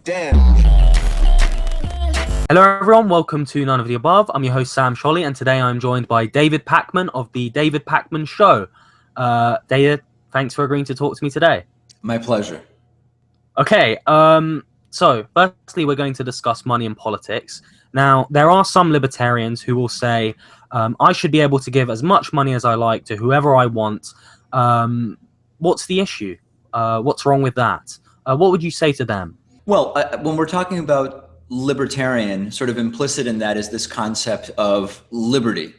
Damn. Hello everyone, welcome to None of the Above. I'm your host Sam Sholly, and today I'm joined by David Pakman of the David Pakman Show. David, thanks for agreeing to talk to me today. My pleasure. Okay, so firstly we're going to discuss money and politics. Now, there are some libertarians who will say, I should be able to give as much money as I like to whoever I want. What's the issue? What's wrong with that? What would you say to them? Well, when we're talking about libertarian, sort of implicit in that is this concept of liberty.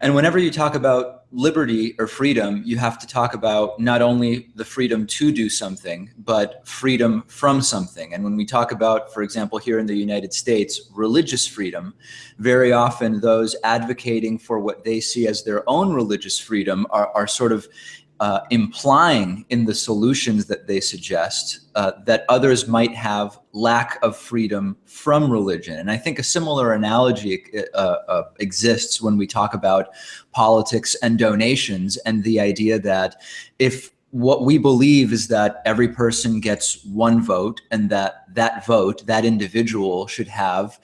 And whenever you talk about liberty or freedom, you have to talk about not only the freedom to do something, but freedom from something. And when we talk about, for example, here in the United States, religious freedom, very often those advocating for what they see as their own religious freedom are sort of implying in the solutions that they suggest that others might have lack of freedom from religion. And I think a similar analogy exists when we talk about politics and donations, and the idea that if what we believe is that every person gets one vote, and that vote, that individual should have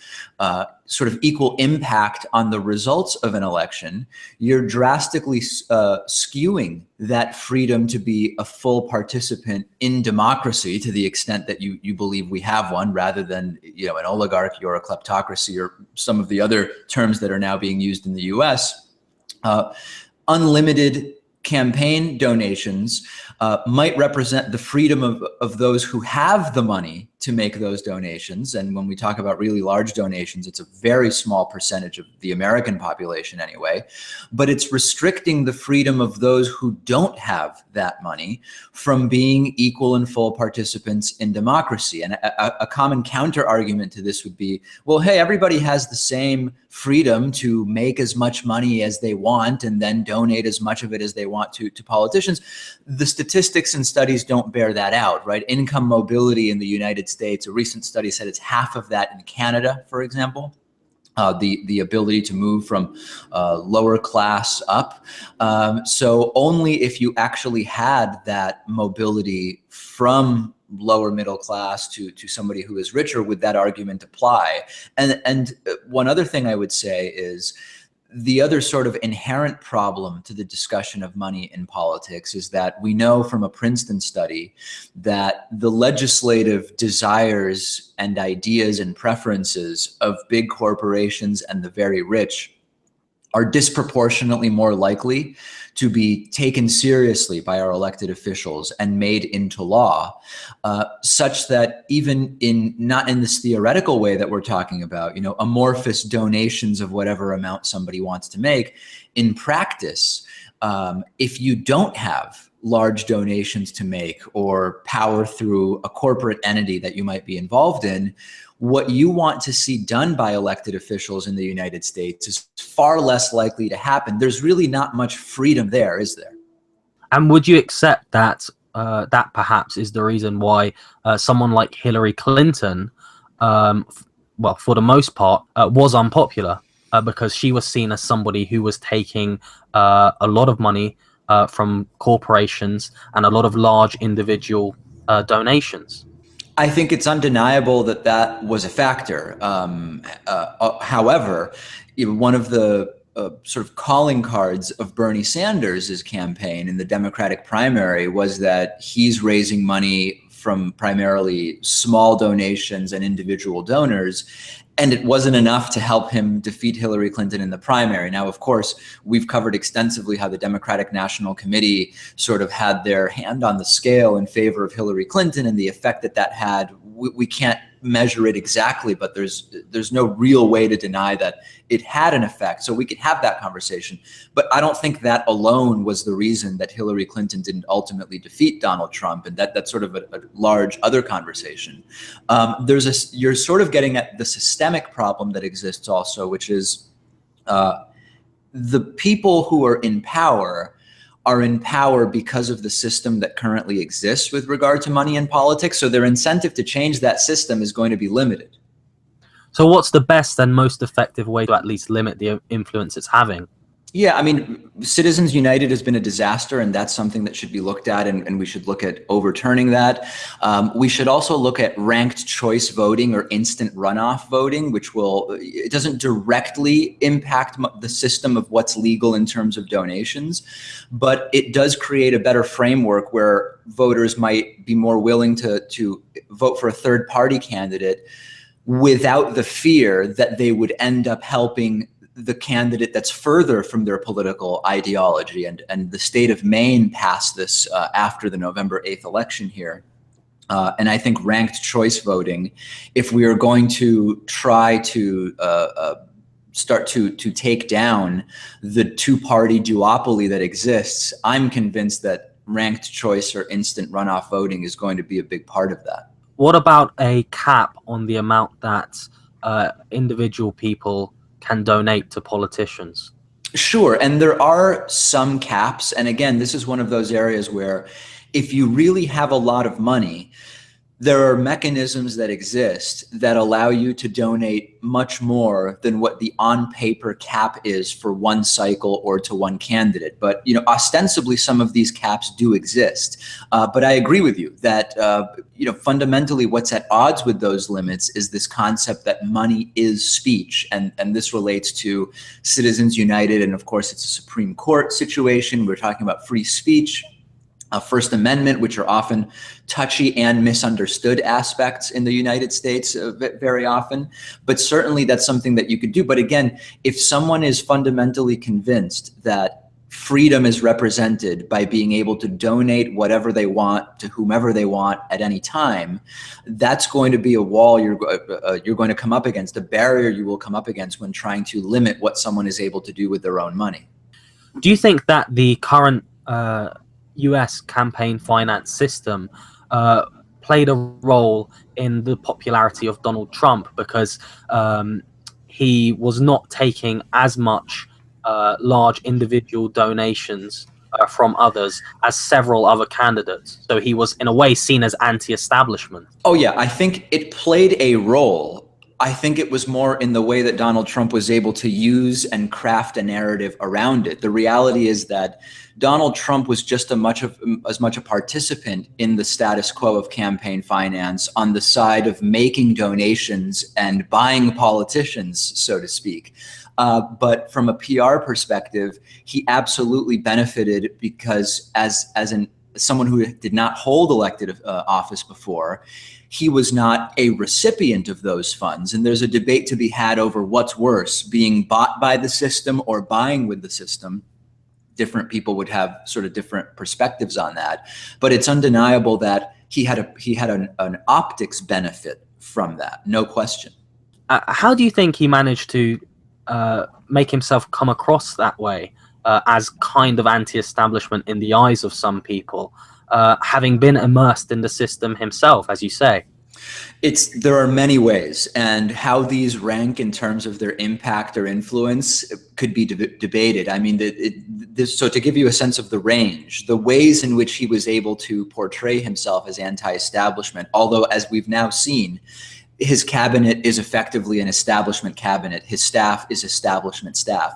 sort of equal impact on the results of an election, you're drastically skewing that freedom to be a full participant in democracy to the extent that you believe we have one, rather than an oligarchy or a kleptocracy or some of the other terms that are now being used in the US. Unlimited campaign donations might represent the freedom of those who have the money to make those donations. And when we talk about really large donations, it's a very small percentage of the American population anyway, but it's restricting the freedom of those who don't have that money from being equal and full participants in democracy. And a common counter argument to this would be, well, hey, everybody has the same freedom to make as much money as they want and then donate as much of it as they want to politicians. The statistics and studies don't bear that out, right? Income mobility in the United States, a recent study said it's half of that in Canada, for example. The ability to move from lower class up. So only if you actually had that mobility from lower middle class to somebody who is richer would that argument apply. And one other thing I would say is the other sort of inherent problem to the discussion of money in politics is that we know from a Princeton study that the legislative desires and ideas and preferences of big corporations and the very rich are disproportionately more likely to be taken seriously by our elected officials and made into law, such that even not in this theoretical way that we're talking about, amorphous donations of whatever amount somebody wants to make, in practice, if you don't have large donations to make or power through a corporate entity that you might be involved in, what you want to see done by elected officials in the United States is far less likely to happen. There's really not much freedom there, is there? And would you accept that that perhaps is the reason why someone like Hillary Clinton, well, for the most part, was unpopular because she was seen as somebody who was taking a lot of money from corporations and a lot of large individual donations? I think it's undeniable that was a factor. However, one of the sort of calling cards of Bernie Sanders' campaign in the Democratic primary was that he's raising money from primarily small donations and individual donors. And it wasn't enough to help him defeat Hillary Clinton in the primary. Now, of course, we've covered extensively how the Democratic National Committee sort of had their hand on the scale in favor of Hillary Clinton, and the effect that had. We can't measure it exactly, but there's no real way to deny that it had an effect. So we could have that conversation. But I don't think that alone was the reason that Hillary Clinton didn't ultimately defeat Donald Trump. And that's sort of a large other conversation. You're sort of getting at the systemic problem that exists also, which is the people who are in power because of the system that currently exists with regard to money and politics. So their incentive to change that system is going to be limited. So what's the best and most effective way to at least limit the influence it's having? Yeah, I mean, Citizens United has been a disaster, and that's something that should be looked at, and we should look at overturning that. We should also look at ranked choice voting or instant runoff voting, which it doesn't directly impact the system of what's legal in terms of donations, but it does create a better framework where voters might be more willing to vote for a third party candidate without the fear that they would end up helping the candidate that's further from their political ideology. And the state of Maine passed this after the November 8th election here. And I think ranked choice voting, if we are going to try to start to take down the two-party duopoly that exists, I'm convinced that ranked choice or instant runoff voting is going to be a big part of that. What about a cap on the amount that individual people can donate to politicians? Sure, and there are some caps. And again, this is one of those areas where if you really have a lot of money, there are mechanisms that exist that allow you to donate much more than what the on paper cap is for one cycle or to one candidate. But ostensibly some of these caps do exist. But I agree with you that fundamentally what's at odds with those limits is this concept that money is speech, and this relates to Citizens United, and of course it's a Supreme Court situation. We're talking about free speech. First Amendment, which are often touchy and misunderstood aspects in the United States very often. But certainly that's something that you could do. But again, if someone is fundamentally convinced that freedom is represented by being able to donate whatever they want to whomever they want at any time, that's going to be a wall you're going to come up against, a barrier you will come up against when trying to limit what someone is able to do with their own money. Do you think that the current US campaign finance system played a role in the popularity of Donald Trump, because he was not taking as much large individual donations from others as several other candidates? So he was in a way seen as anti-establishment. Oh yeah, I think it played a role. I think it was more in the way that Donald Trump was able to use and craft a narrative around it. The reality is that Donald Trump was just as much a participant in the status quo of campaign finance on the side of making donations and buying politicians, so to speak. But from a PR perspective, he absolutely benefited because as someone who did not hold elected office before, he was not a recipient of those funds. And there's a debate to be had over what's worse, being bought by the system or buying with the system. Different people would have sort of different perspectives on that. But it's undeniable that he had an optics benefit from that, no question. How do you think he managed to make himself come across that way, as kind of anti-establishment in the eyes of some people, having been immersed in the system himself, as you say? There are many ways, and how these rank in terms of their impact or influence could be debated. I mean, so to give you a sense of the range, the ways in which he was able to portray himself as anti-establishment, although as we've now seen, his cabinet is effectively an establishment cabinet. His staff is establishment staff.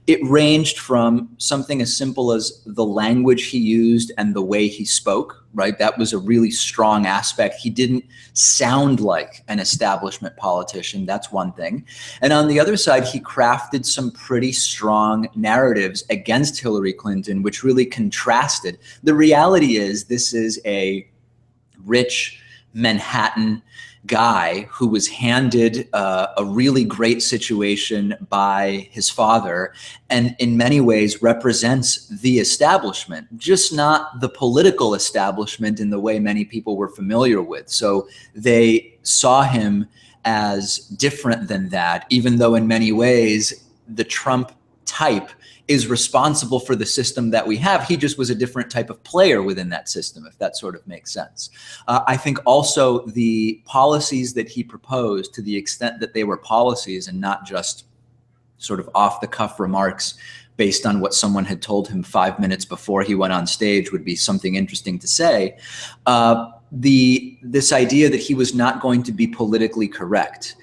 It ranged from something as simple as the language he used and the way he spoke, right? That was a really strong aspect. He didn't sound like an establishment politician. That's one thing. And on the other side, he crafted some pretty strong narratives against Hillary Clinton, which really contrasted. The reality is this is a rich Manhattan guy who was handed a really great situation by his father, and in many ways represents the establishment, just not the political establishment in the way many people were familiar with. So they saw him as different than that, even though in many ways the Trump type is responsible for the system that we have. He just was a different type of player within that system, if that sort of makes sense. I think also the policies that he proposed, to the extent that they were policies and not just sort of off-the-cuff remarks based on what someone had told him 5 minutes before he went on stage, would be something interesting to say. This idea that he was not going to be politically correct.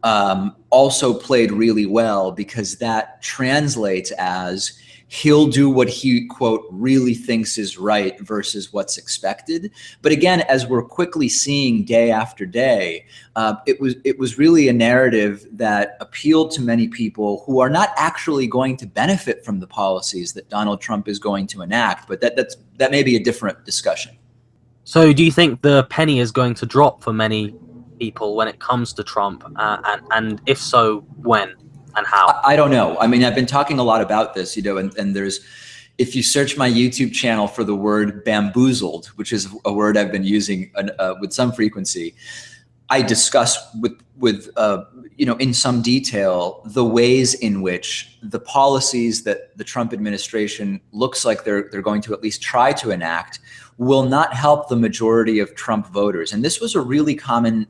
also played really well, because that translates as he'll do what he, quote, really thinks is right versus what's expected. But again, as we're quickly seeing day after day, it was really a narrative that appealed to many people who are not actually going to benefit from the policies that Donald Trump is going to enact. But that may be a different discussion. So do you think the penny is going to drop for many people when it comes to Trump? And if so, when and how? I don't know. I mean, I've been talking a lot about this, and there's, if you search my YouTube channel for the word bamboozled, which is a word I've been using with some frequency, I discuss with in some detail the ways in which the policies that the Trump administration looks like they're going to at least try to enact will not help the majority of Trump voters. And this was a really common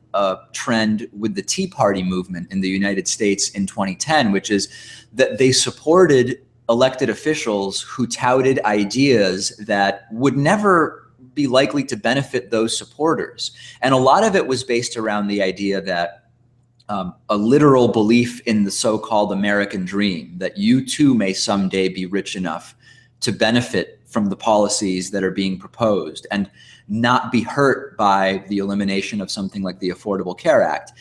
trend with the Tea Party movement in the United States in 2010, which is that they supported elected officials who touted ideas that would never be likely to benefit those supporters. And a lot of it was based around the idea that a literal belief in the so-called American dream, that you too may someday be rich enough to benefit from the policies that are being proposed and not be hurt by the elimination of something like the Affordable Care Act.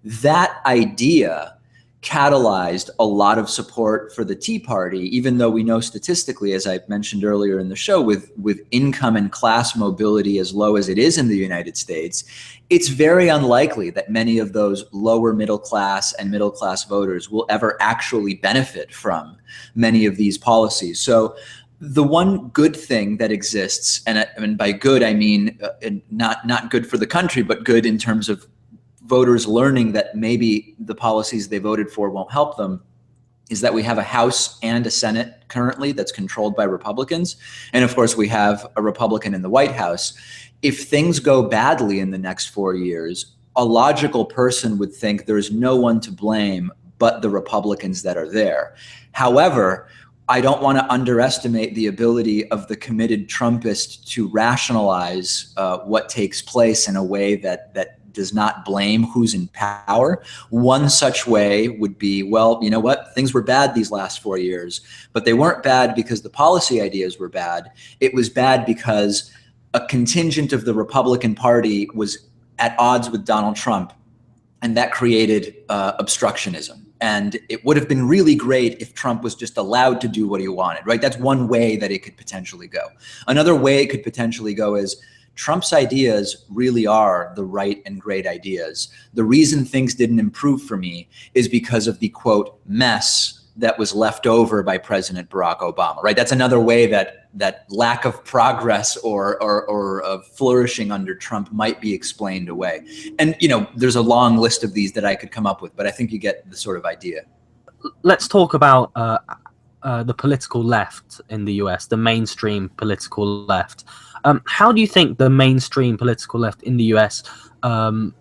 That idea catalyzed a lot of support for the Tea Party, even though we know statistically, as I mentioned earlier in the show, with income and class mobility as low as it is in the United States, it's very unlikely that many of those lower middle class and middle class voters will ever actually benefit from many of these policies. So the one good thing that exists, and by good I mean not good for the country, but good in terms of voters learning that maybe the policies they voted for won't help them, is that we have a House and a Senate currently that's controlled by Republicans. And of course, we have a Republican in the White House. If things go badly in the next 4 years, a logical person would think there's no one to blame but the Republicans that are there. However, I don't want to underestimate the ability of the committed Trumpist to rationalize what takes place in a way that does not blame who's in power. One such way would be, well, you know what? Things were bad these last 4 years, but they weren't bad because the policy ideas were bad. It was bad because a contingent of the Republican Party was at odds with Donald Trump, and that created obstructionism. And it would have been really great if Trump was just allowed to do what he wanted, right? That's one way that it could potentially go. Another way it could potentially go is Trump's ideas really are the right and great ideas. The reason things didn't improve for me is because of the, quote, mess that was left over by President Barack Obama, right? That's another way that lack of progress or of flourishing under Trump might be explained away. And, there's a long list of these that I could come up with, but I think you get the sort of idea. Let's talk about the political left in the US, the mainstream political left. How do you think the mainstream political left in the US can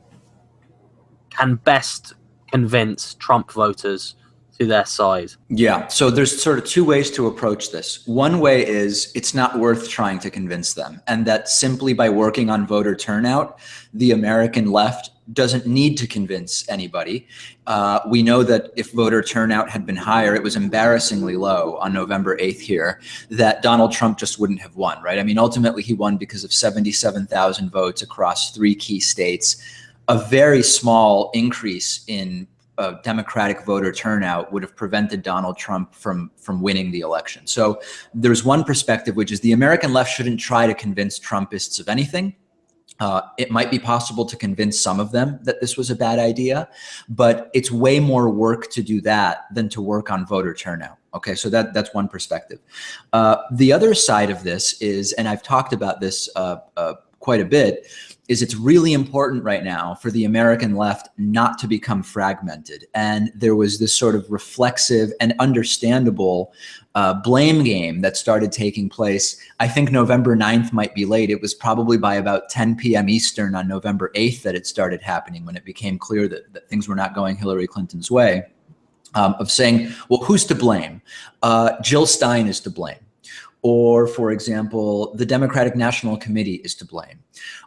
best convince Trump voters to their side? Yeah, so there's sort of two ways to approach this. One way is it's not worth trying to convince them, and that simply by working on voter turnout, the American left doesn't need to convince anybody. We know that if voter turnout had been higher, it was embarrassingly low on November 8th here, that Donald Trump just wouldn't have won, right? I mean, ultimately he won because of 77,000 votes across 3 key states. A very small increase in Democratic voter turnout would have prevented Donald Trump from winning the election. So there's one perspective, which is the American left shouldn't try to convince Trumpists of anything. It might be possible to convince some of them that this was a bad idea, but it's way more work to do that than to work on voter turnout. Okay, so that's one perspective. The other side of this is, and I've talked about this quite a bit, is it's really important right now for the American left not to become fragmented. And there was this sort of reflexive and understandable blame game that started taking place. I think November 9th might be late. It was probably by about 10 p.m. Eastern on November 8th that it started happening, when it became clear that things were not going Hillary Clinton's way, of saying, well, who's to blame? Jill Stein is to blame. Or, for example, the Democratic National Committee is to blame,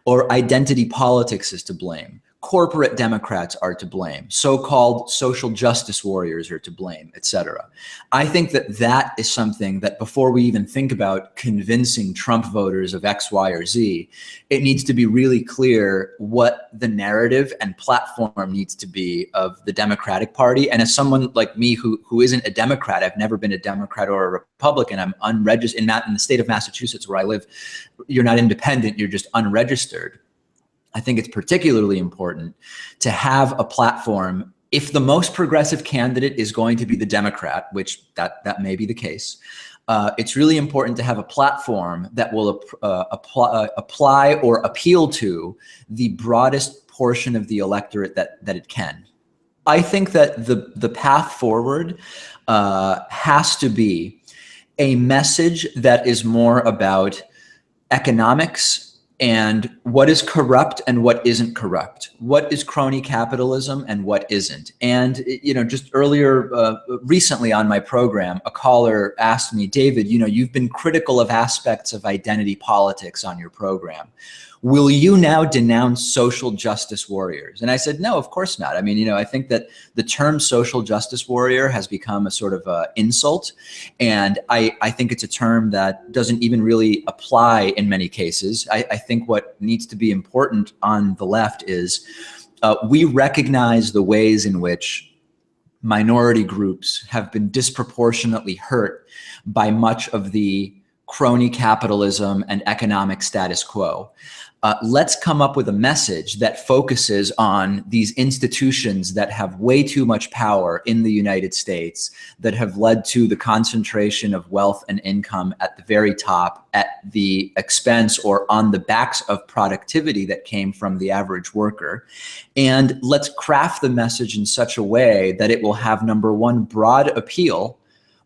or identity politics is to blame. corporate Democrats are to blame, so-called social justice warriors are to blame, etc. I think that that is something that before we even think about convincing Trump voters of X, Y, or Z, it needs to be really clear what the narrative and platform needs to be of the Democratic Party. And as someone like me who isn't a Democrat, I've never been a Democrat or a Republican, I'm unregistered in the state of Massachusetts where I live. You're not independent, you're just unregistered. I think it's particularly important to have a platform. If the most progressive candidate is going to be the Democrat, which that may be the case, it's really important to have a platform that will apply or appeal to the broadest portion of the electorate that it can. I think that the path forward has to be a message that is more about economics and what is corrupt and what isn't corrupt, what is crony capitalism and what isn't. And, just earlier, recently on my program, a caller asked me, David, you've been critical of aspects of identity politics on your program. Will you now denounce social justice warriors? And I said, no, of course not. I mean, I think that the term social justice warrior has become a sort of insult. And I think it's a term that doesn't even really apply in many cases. I think what needs to be important on the left is we recognize the ways in which minority groups have been disproportionately hurt by much of the crony capitalism and economic status quo. Let's come up with a message that focuses on these institutions that have way too much power in the United States, that have led to the concentration of wealth and income at the very top at the expense or on the backs of productivity that came from the average worker. And let's craft the message in such a way that it will have, number one, broad appeal,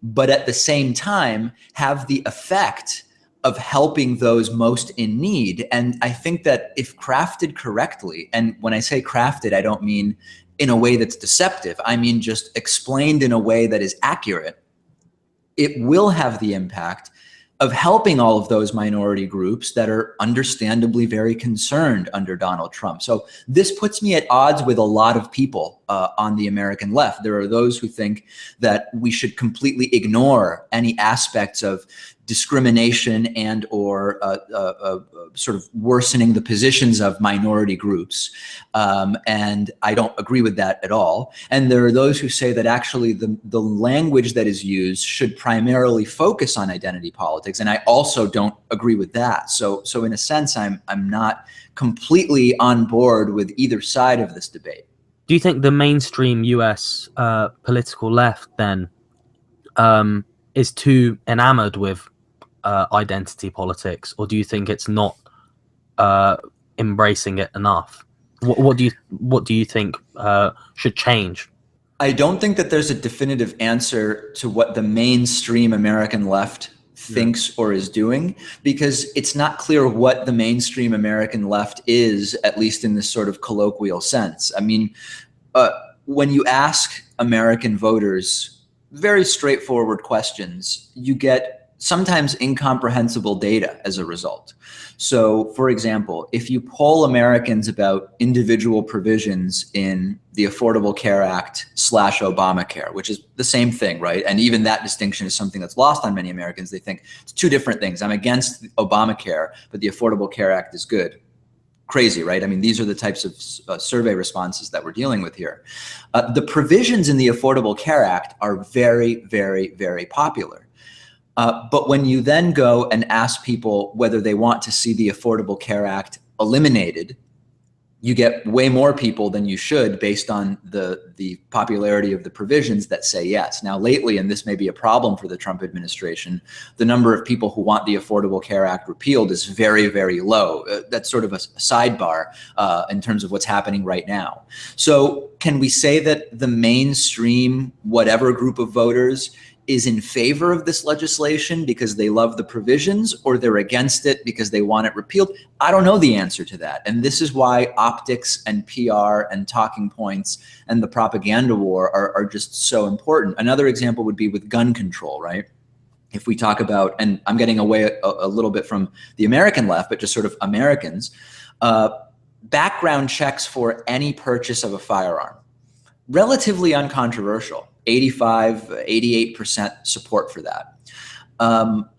but at the same time have the effect of helping those most in need. And I think that if crafted correctly, and when I say crafted, I don't mean in a way that's deceptive, I mean just explained in a way that is accurate, it will have the impact of helping all of those minority groups that are understandably very concerned under Donald Trump. So this puts me at odds with a lot of people on the American left. There are those who think that we should completely ignore any aspects of discrimination and or sort of worsening the positions of minority groups. And I don't agree with that at all. And there are those who say that actually the language that is used should primarily focus on identity politics. And I also don't agree with that. So in a sense, I'm not completely on board with either side of this debate. Do you think the mainstream US political left then is too enamored with identity politics, or do you think it's not embracing it enough? What do you think should change? I don't think that there's a definitive answer to what the mainstream American left thinks or is doing, because it's not clear what the mainstream American left is, at least in this sort of colloquial sense. I mean, when you ask American voters very straightforward questions, you get sometimes incomprehensible data as a result. So, for example, if you poll Americans about individual provisions in the Affordable Care Act / Obamacare, which is the same thing, right? And even that distinction is something that's lost on many Americans. They think it's two different things. I'm against Obamacare, but the Affordable Care Act is good. Crazy, right? I mean, these are the types of survey responses that we're dealing with here. The provisions in the Affordable Care Act are very, very, very popular. But when you then go and ask people whether they want to see the Affordable Care Act eliminated, you get way more people than you should based on the popularity of the provisions that say yes. Now lately, and this may be a problem for the Trump administration, the number of people who want the Affordable Care Act repealed is very, very low. That's sort of a sidebar in terms of what's happening right now. So can we say that the mainstream, whatever group of voters, is in favor of this legislation because they love the provisions, or they're against it because they want it repealed? I don't know the answer to that. And this is why optics and PR and talking points and the propaganda war are just so important. Another example would be with gun control, right? If we talk about, and I'm getting away a little bit from the American left, but just sort of Americans, background checks for any purchase of a firearm, relatively uncontroversial, 85, 88% support for that.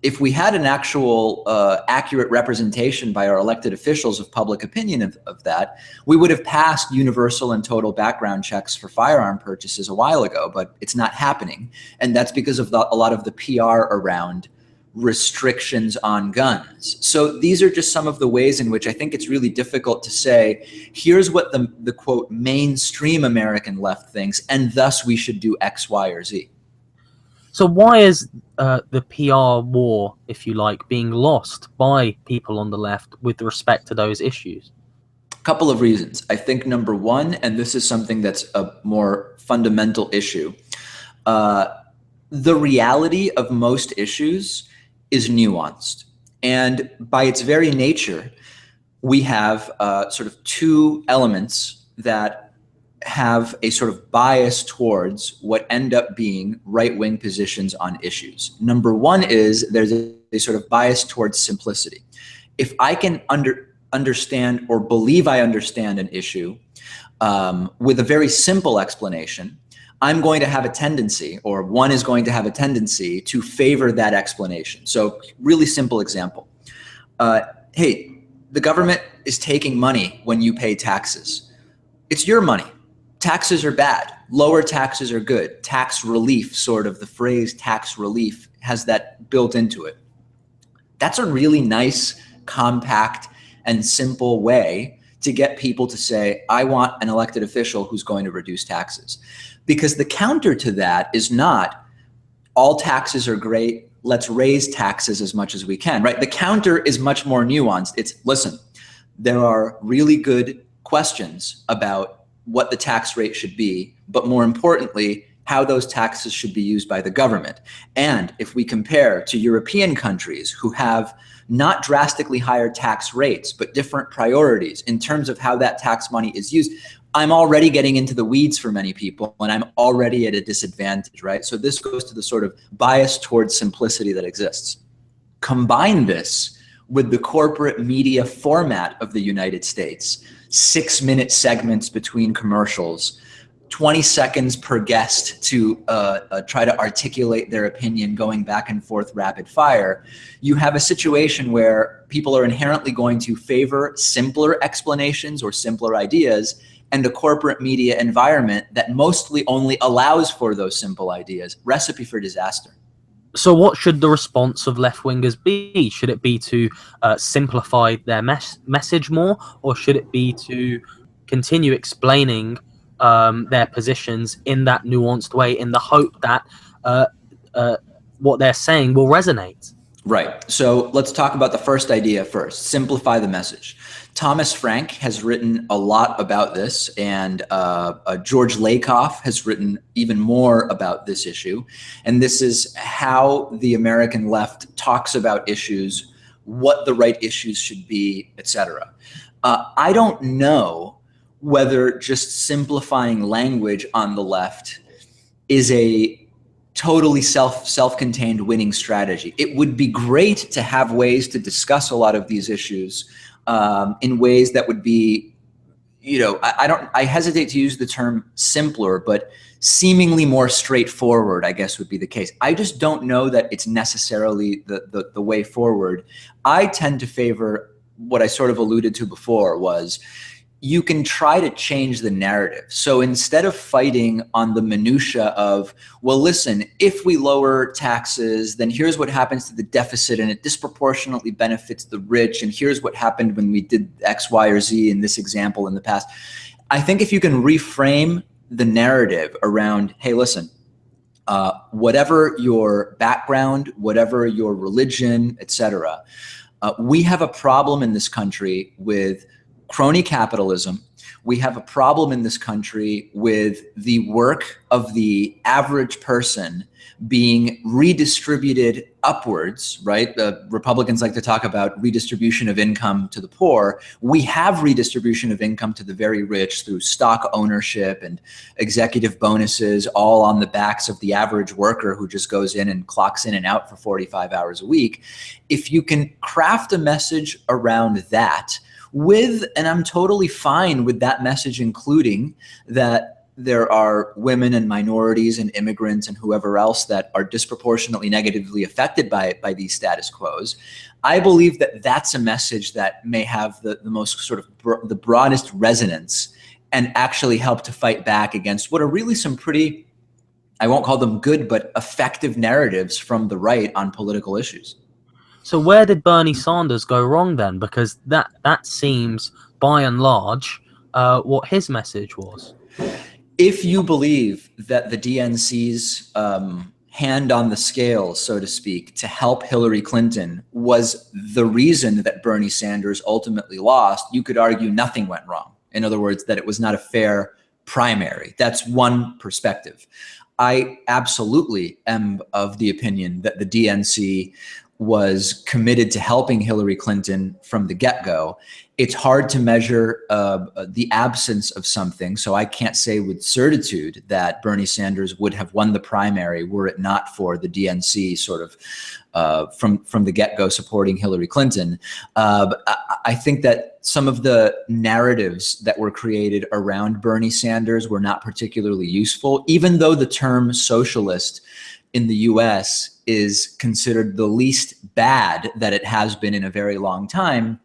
If we had an actual accurate representation by our elected officials of public opinion of that, we would have passed universal and total background checks for firearm purchases a while ago, but it's not happening. And that's because of a lot of the PR around restrictions on guns. So these are just some of the ways in which I think it's really difficult to say, here's what the quote mainstream American left thinks, and thus we should do X, Y, or Z. So why is the PR war, if you like, being lost by people on the left with respect to those issues? A couple of reasons. I think number one, and this is something that's a more fundamental issue, the reality of most issues is nuanced. And by its very nature, we have sort of two elements that have a sort of bias towards what end up being right-wing positions on issues. Number one is there's a sort of bias towards simplicity. If I can understand or believe I understand an issue with a very simple explanation, I'm going to have a tendency, or one is going to have a tendency to favor that explanation. So really simple example. Hey, the government is taking money when you pay taxes. It's your money. Taxes are bad. Lower taxes are good. Tax relief, sort of the phrase tax relief, has that built into it. That's a really nice, compact, and simple way to get people to say, I want an elected official who's going to reduce taxes. Because the counter to that is not, all taxes are great, let's raise taxes as much as we can, right? The counter is much more nuanced. It's, listen, there are really good questions about what the tax rate should be, but more importantly, how those taxes should be used by the government. And if we compare to European countries who have not drastically higher tax rates, but different priorities in terms of how that tax money is used, I'm already getting into the weeds for many people, and I'm already at a disadvantage, right? So this goes to the sort of bias towards simplicity that exists. Combine this with the corporate media format of the United States, 6-minute segments between commercials, 20 seconds per guest to try to articulate their opinion, going back and forth rapid fire. You have a situation where people are inherently going to favor simpler explanations or simpler ideas, and a corporate media environment that mostly only allows for those simple ideas. Recipe for disaster. So what should the response of left-wingers be? Should it be to simplify their message more, or should it be to continue explaining their positions in that nuanced way in the hope that what they're saying will resonate? Right. So let's talk about the first idea first. Simplify the message. Thomas Frank has written a lot about this, and George Lakoff has written even more about this issue. And this is how the American left talks about issues, what the right issues should be, etc. I don't know whether just simplifying language on the left is a totally self-contained winning strategy. It would be great to have ways to discuss a lot of these issues in ways that would be, I hesitate to use the term simpler, but seemingly more straightforward, I guess would be the case. I just don't know that it's necessarily the way forward. I tend to favor what I sort of alluded to before was, you can try to change the narrative. So instead of fighting on the minutia of, well, listen, if we lower taxes, then here's what happens to the deficit and it disproportionately benefits the rich. And here's what happened when we did X, Y, or Z in this example in the past. I think if you can reframe the narrative around, hey, listen, whatever your background, whatever your religion, etc., we have a problem in this country with crony capitalism. We have a problem in this country with the work of the average person being redistributed upwards, right? The Republicans like to talk about redistribution of income to the poor. We have redistribution of income to the very rich through stock ownership and executive bonuses, all on the backs of the average worker who just goes in and clocks in and out for 45 hours a week. If you can craft a message around that, and I'm totally fine with that message, including that there are women and minorities and immigrants and whoever else that are disproportionately negatively affected by these status quos. I believe that that's a message that may have the most sort of the broadest resonance and actually help to fight back against what are really some pretty, I won't call them good, but effective narratives from the right on political issues. So where did Bernie Sanders go wrong then? Because that seems, by and large, what his message was. If you believe that the DNC's hand on the scale, so to speak, to help Hillary Clinton was the reason that Bernie Sanders ultimately lost, you could argue nothing went wrong. In other words, that it was not a fair primary. That's one perspective. I absolutely am of the opinion that the DNC was committed to helping Hillary Clinton from the get-go. It's hard to measure the absence of something, so I can't say with certitude that Bernie Sanders would have won the primary were it not for the DNC sort of from the get-go supporting Hillary Clinton. I think that some of the narratives that were created around Bernie Sanders were not particularly useful, even though the term socialist in the US is considered the least bad that it has been in a very long time.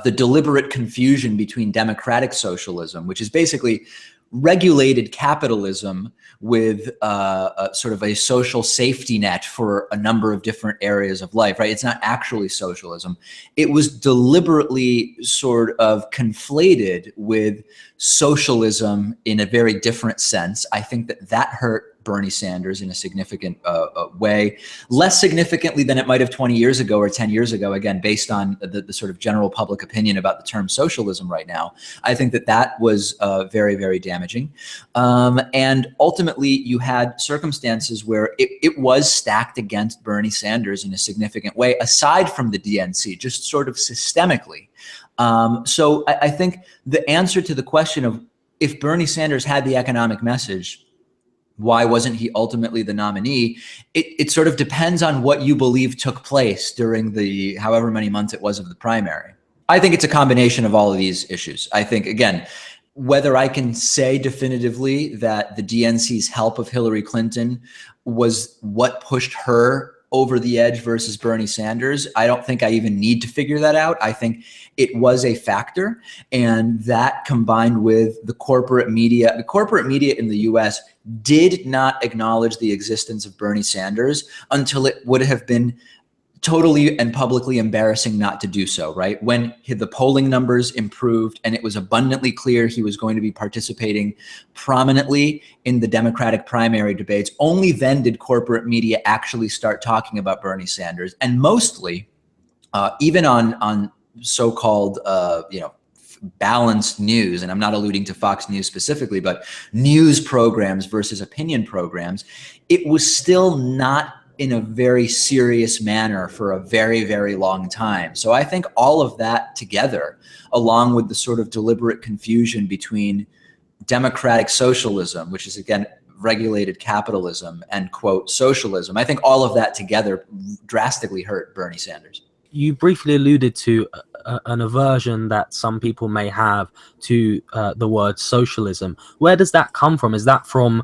The deliberate confusion between democratic socialism, which is basically regulated capitalism with sort of a social safety net for a number of different areas of life, right? It's not actually socialism. It was deliberately sort of conflated with socialism in a very different sense. I think that hurt Bernie Sanders in a significant way, less significantly than it might have 20 years ago or 10 years ago, again, based on the sort of general public opinion about the term socialism right now. I think that was very, very damaging. And ultimately, you had circumstances where it was stacked against Bernie Sanders in a significant way, aside from the DNC, just sort of systemically. So I think the answer to the question of if Bernie Sanders had the economic message, why wasn't he ultimately the nominee? It sort of depends on what you believe took place during the however many months it was of the primary. I think it's a combination of all of these issues. I think, again, whether I can say definitively that the DNC's help of Hillary Clinton was what pushed her over the edge versus Bernie Sanders, I don't think I even need to figure that out. I think it was a factor, and that combined with the corporate media in the US did not acknowledge the existence of Bernie Sanders until it would have been totally and publicly embarrassing not to do so, right? When the polling numbers improved and it was abundantly clear he was going to be participating prominently in the Democratic primary debates, only then did corporate media actually start talking about Bernie Sanders. And mostly, even on so-called, balanced news, and I'm not alluding to Fox News specifically, but news programs versus opinion programs, it was still not in a very serious manner for a very, very long time. So I think all of that together, along with the sort of deliberate confusion between democratic socialism, which is, again, regulated capitalism, and, quote, socialism, I think all of that together drastically hurt Bernie Sanders. You briefly alluded to an aversion that some people may have to the word socialism. Where does that come from? Is that from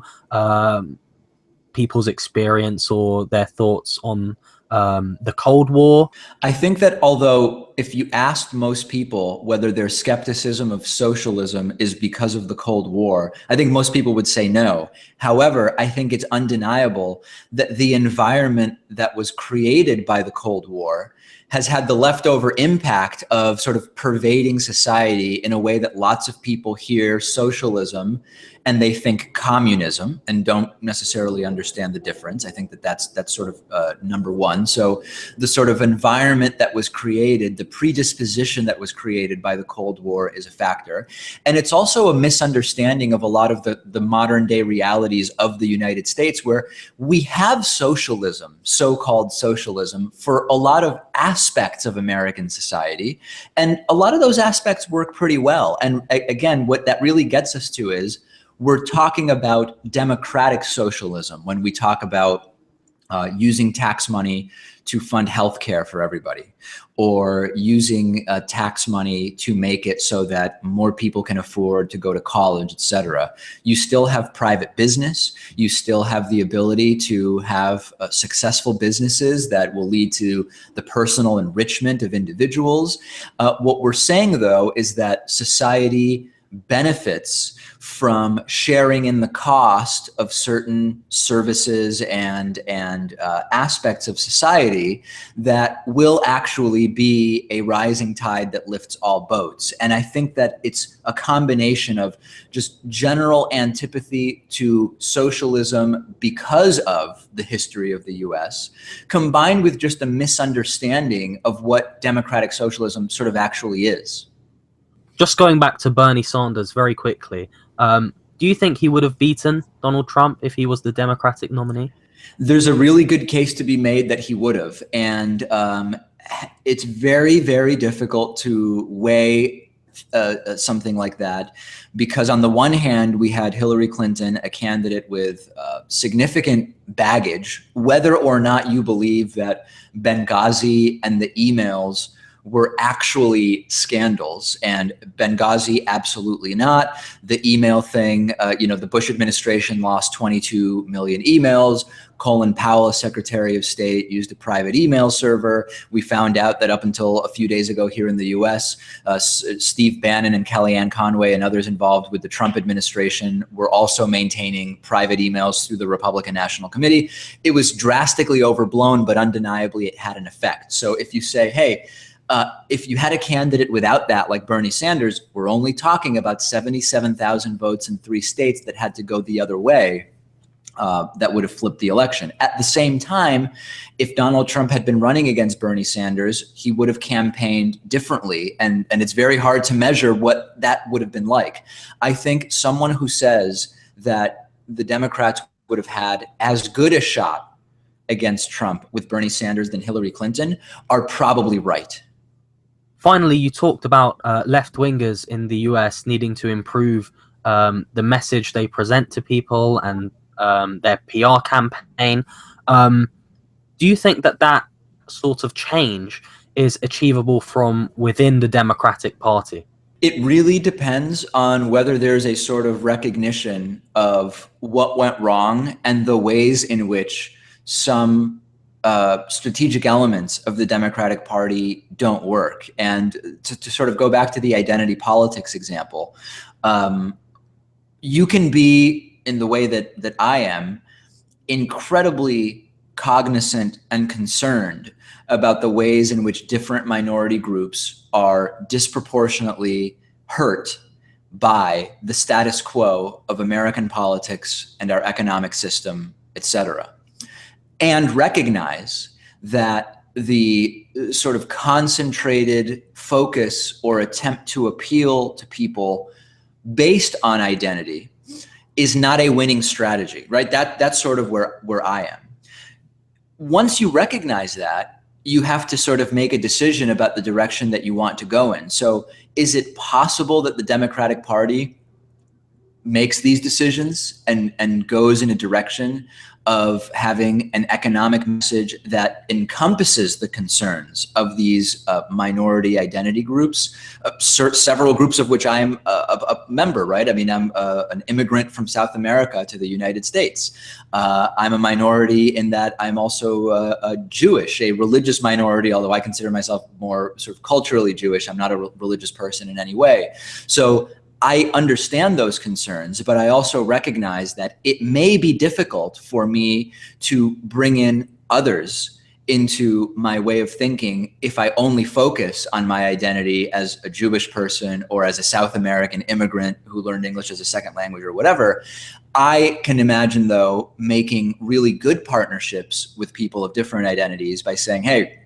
people's experience or their thoughts on the Cold War? I think that although if you asked most people whether their skepticism of socialism is because of the Cold War, I think most people would say no. However, I think it's undeniable that the environment that was created by the Cold War has had the leftover impact of sort of pervading society in a way that lots of people hear socialism and they think communism and don't necessarily understand the difference. I think that's sort of number one. So the sort of environment that was created, the predisposition that was created by the Cold War is a factor. And it's also a misunderstanding of a lot of the modern day realities of the United States, where we have socialism, so-called socialism, for a lot of aspects of American society. And a lot of those aspects work pretty well. And again, what that really gets us to is we're talking about democratic socialism when we talk about using tax money to fund healthcare for everybody, or using tax money to make it so that more people can afford to go to college, etc. You still have private business. You still have the ability to have successful businesses that will lead to the personal enrichment of individuals. What we're saying, though, is that society benefits from sharing in the cost of certain services and aspects of society that will actually be a rising tide that lifts all boats. And I think that it's a combination of just general antipathy to socialism because of the history of the US, combined with just a misunderstanding of what democratic socialism sort of actually is. Just going back to Bernie Sanders very quickly, do you think he would have beaten Donald Trump if he was the Democratic nominee? There's a really good case to be made that he would have. And it's very, very difficult to weigh something like that, because on the one hand, we had Hillary Clinton, a candidate with significant baggage, whether or not you believe that Benghazi and the emails were actually scandals, and Benghazi, absolutely not. The email thing, the Bush administration lost 22 million emails. Colin Powell, Secretary of State, used a private email server. We found out that up until a few days ago here in the US, Steve Bannon and Kellyanne Conway and others involved with the Trump administration were also maintaining private emails through the Republican National Committee. It was drastically overblown, but undeniably it had an effect. So if you say, hey, if you had a candidate without that, like Bernie Sanders, we're only talking about 77,000 votes in 3 states that had to go the other way. That would have flipped the election. At the same time, if Donald Trump had been running against Bernie Sanders, he would have campaigned differently. And it's very hard to measure what that would have been like. I think someone who says that the Democrats would have had as good a shot against Trump with Bernie Sanders than Hillary Clinton are probably right. Finally, you talked about left-wingers in the US needing to improve the message they present to people and their PR campaign. Do you think that sort of change is achievable from within the Democratic Party? It really depends on whether there's a sort of recognition of what went wrong and the ways in which some strategic elements of the Democratic Party don't work. And to sort of go back to the identity politics example, you can be, in the way that I am, incredibly cognizant and concerned about the ways in which different minority groups are disproportionately hurt by the status quo of American politics and our economic system, etc. And recognize that the sort of concentrated focus or attempt to appeal to people based on identity is not a winning strategy, right? That's sort of where I am. Once you recognize that, you have to sort of make a decision about the direction that you want to go in. So is it possible that the Democratic Party makes these decisions and goes in a direction of having an economic message that encompasses the concerns of these minority identity groups, several groups of which I am a member, right? I mean, I'm an immigrant from South America to the United States. I'm a minority in that I'm also a Jewish, a religious minority, although I consider myself more sort of culturally Jewish. I'm not a religious person in any way. So I understand those concerns, but I also recognize that it may be difficult for me to bring in others into my way of thinking if I only focus on my identity as a Jewish person or as a South American immigrant who learned English as a second language or whatever. I can imagine, though, making really good partnerships with people of different identities by saying, hey,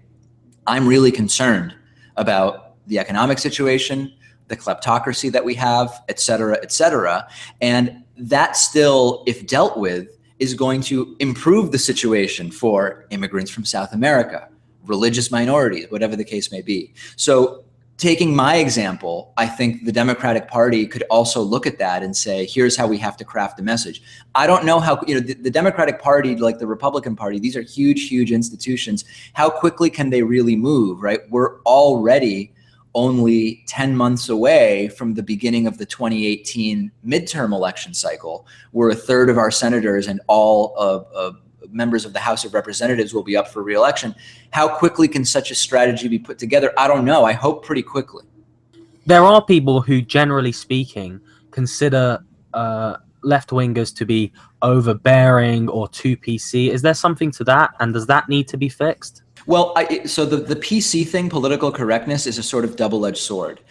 I'm really concerned about the economic situation, the kleptocracy that we have, et cetera, et cetera. And that still, if dealt with, is going to improve the situation for immigrants from South America, religious minorities, whatever the case may be. So taking my example, I think the Democratic Party could also look at that and say, here's how we have to craft the message. I don't know how, the Democratic Party, like the Republican Party, these are huge, huge institutions. How quickly can they really move, right? We're already only 10 months away from the beginning of the 2018 midterm election cycle, where a third of our senators and all of members of the House of Representatives will be up for re-election. How quickly can such a strategy be put together? I don't know. I hope pretty quickly. There are people who, generally speaking, consider left-wingers to be overbearing or too PC. Is there something to that? And does that need to be fixed? Well, so the PC thing, political correctness, is a sort of double-edged sword.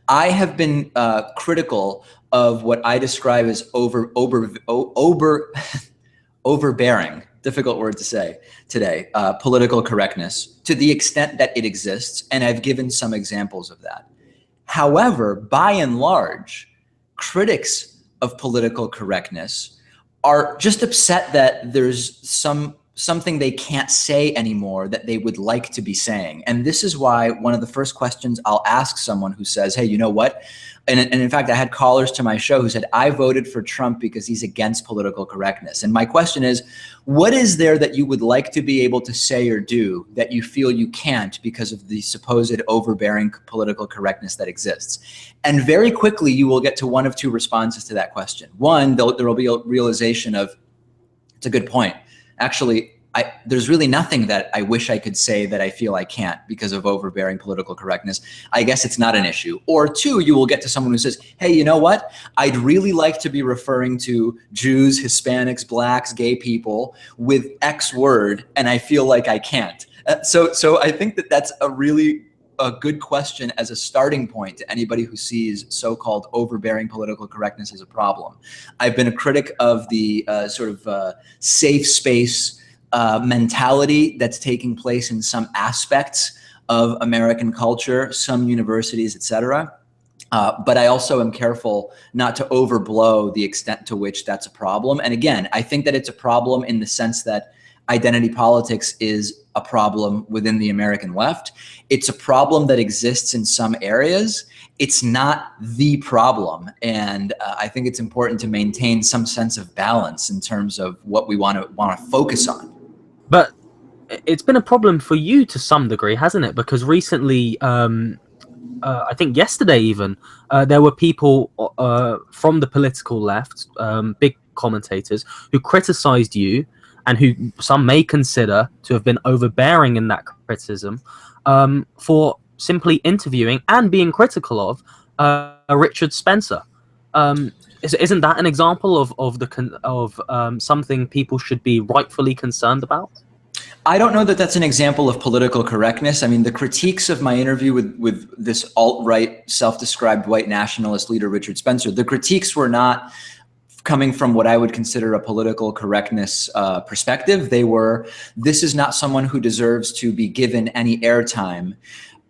I have been critical of what I describe as overbearing, difficult word to say today, political correctness, to the extent that it exists, and I've given some examples of that. However, by and large, critics of political correctness are just upset that there's something they can't say anymore that they would like to be saying. And this is why one of the first questions I'll ask someone who says, hey, you know what? And in fact, I had callers to my show who said, I voted for Trump because he's against political correctness. And my question is, what is there that you would like to be able to say or do that you feel you can't because of the supposed overbearing political correctness that exists? And very quickly, you will get to one of two responses to that question. One, there will be a realization of, it's a good point. Actually, there's really nothing that I wish I could say that I feel I can't because of overbearing political correctness. I guess it's not an issue. Or two, you will get to someone who says, hey, you know what? I'd really like to be referring to Jews, Hispanics, blacks, gay people with X word, and I feel like I can't. So I think that that's a good question as a starting point to anybody who sees so-called overbearing political correctness as a problem. I've been a critic of the safe space mentality that's taking place in some aspects of American culture, some universities, et cetera. But I also am careful not to overblow the extent to which that's a problem. And again, I think that it's a problem in the sense that identity politics is a problem within the American left. It's a problem that exists in some areas. It's not the problem. And I think it's important to maintain some sense of balance in terms of what we want to focus on. But it's been a problem for you to some degree, hasn't it? Because recently, I think yesterday even, there were people from the political left, big commentators, who criticized you and who some may consider to have been overbearing in that criticism for simply interviewing and being critical of Richard Spencer. Isn't that an example of something people should be rightfully concerned about? I don't know that that's an example of political correctness. I mean, the critiques of my interview with this alt-right, self-described white nationalist leader, Richard Spencer, the critiques were not coming from what I would consider a political correctness perspective. They were, this is not someone who deserves to be given any airtime.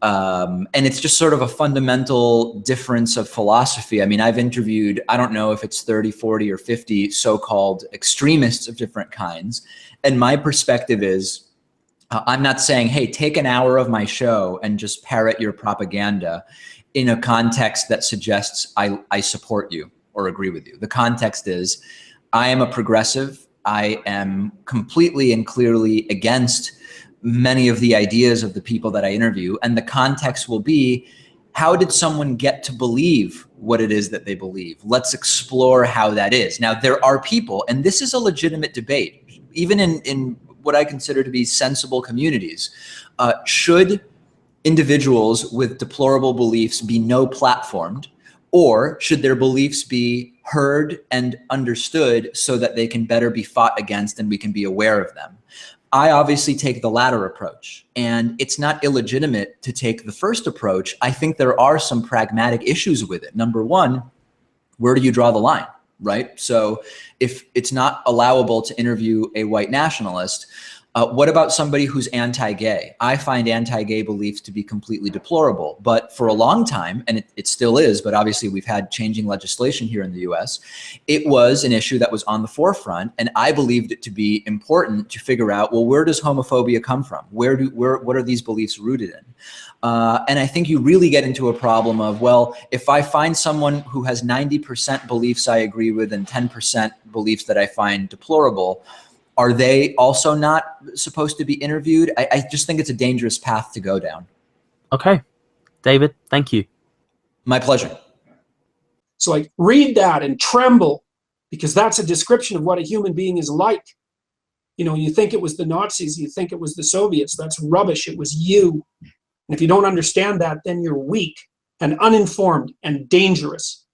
And it's just sort of a fundamental difference of philosophy. I mean, I've interviewed, I don't know if it's 30, 40, or 50 so-called extremists of different kinds. And my perspective is, I'm not saying, hey, take an hour of my show and just parrot your propaganda in a context that suggests I support you or agree with you. The context is, I am a progressive. I am completely and clearly against many of the ideas of the people that I interview. And the context will be, how did someone get to believe what it is that they believe? Let's explore how that is. Now, there are people, and this is a legitimate debate, even in what I consider to be sensible communities, should individuals with deplorable beliefs be no platformed, or should their beliefs be heard and understood so that they can better be fought against and we can be aware of them? I obviously take the latter approach, and it's not illegitimate to take the first approach. I think there are some pragmatic issues with it. Number one, where do you draw the line, right? So if it's not allowable to interview a white nationalist, what about somebody who's anti-gay? I find anti-gay beliefs to be completely deplorable. But for a long time, and it still is, but obviously we've had changing legislation here in the US, it was an issue that was on the forefront. And I believed it to be important to figure out, well, where does homophobia come from? What are these beliefs rooted in? And I think you really get into a problem of, well, if I find someone who has 90% beliefs I agree with and 10% beliefs that I find deplorable, are they also not supposed to be interviewed? I just think it's a dangerous path to go down. Okay. David, thank you. My pleasure. So I read that and tremble, because that's a description of what a human being is like. You know, you think it was the Nazis, you think it was the Soviets. That's rubbish. It was you. And if you don't understand that, then you're weak and uninformed and dangerous.